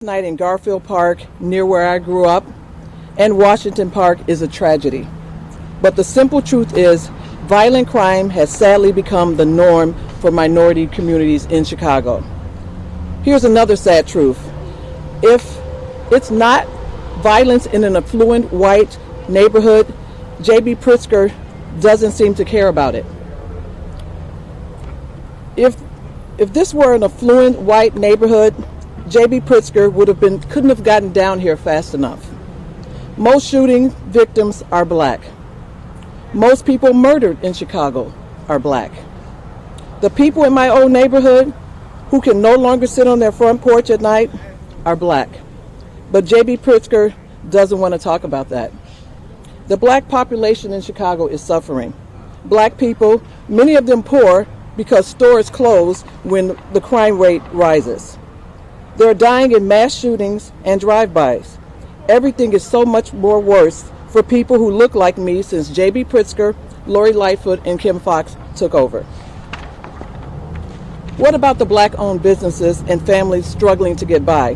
Night in Garfield Park, near where I grew up, and Washington Park is a tragedy. But the simple truth is, violent crime has sadly become the norm for minority communities in Chicago. Here's another sad truth. If it's not violence in an affluent white neighborhood, J.B. Pritzker doesn't seem to care about it. If this were an affluent white neighborhood, J.B. Pritzker couldn't have gotten down here fast enough. Most shooting victims are black. Most people murdered in Chicago are black. The people in my old neighborhood who can no longer sit on their front porch at night are black. But J.B. Pritzker doesn't want to talk about that. The black population in Chicago is suffering. Black people, many of them poor, because stores close when the crime rate rises. They're dying in mass shootings and drive-bys. Everything is so much more worse for people who look like me since J.B. Pritzker, Lori Lightfoot, and Kim Foxx took over. What about the black-owned businesses and families struggling to get by?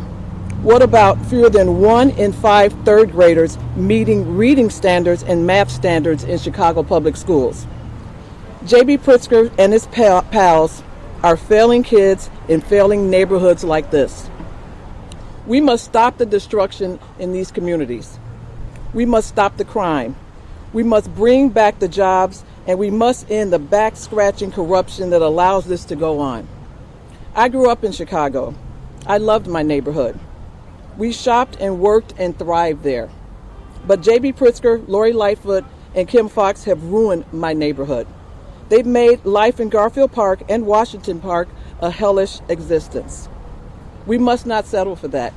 What about fewer than 1 in 5 third graders meeting reading standards and math standards in Chicago public schools? J.B. Pritzker and his pals are failing kids in failing neighborhoods like this. We must stop the destruction in these communities. We must stop the crime. We must bring back the jobs, and we must end the back-scratching corruption that allows this to go on. I grew up in Chicago. I loved my neighborhood. We shopped and worked and thrived there. But J.B. Pritzker, Lori Lightfoot, and Kim Foxx have ruined my neighborhood. They've made life in Garfield Park and Washington Park a hellish existence. We must not settle for that.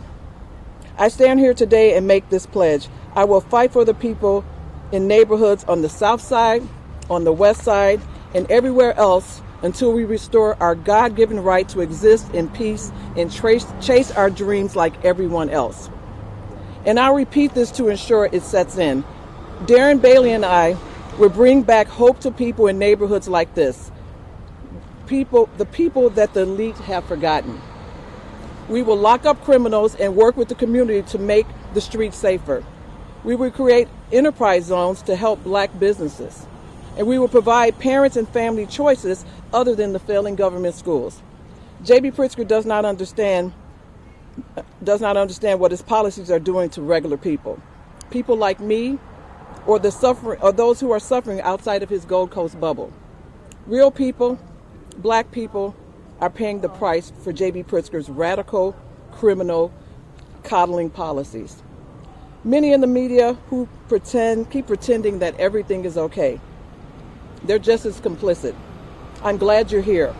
I stand here today and make this pledge. I will fight for the people in neighborhoods on the south side, on the west side, and everywhere else until we restore our God-given right to exist in peace and chase our dreams like everyone else. And I'll repeat this to ensure it sets in. Darren Bailey and I will bring back hope to people in neighborhoods like this. The people that the elite have forgotten. We will lock up criminals and work with the community to make the streets safer. We will create enterprise zones to help black businesses. And we will provide parents and family choices other than the failing government schools. J.B. Pritzker does not understand what his policies are doing to regular people. People like me or those who are suffering outside of his Gold Coast bubble. Real people, black people, are paying the price for J.B. Pritzker's radical, criminal, coddling policies. Many in the media who keep pretending that everything is okay. They're just as complicit. I'm glad you're here.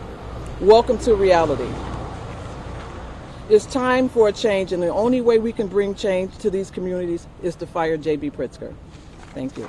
Welcome to reality. It's time for a change, and the only way we can bring change to these communities is to fire J.B. Pritzker. Thank you.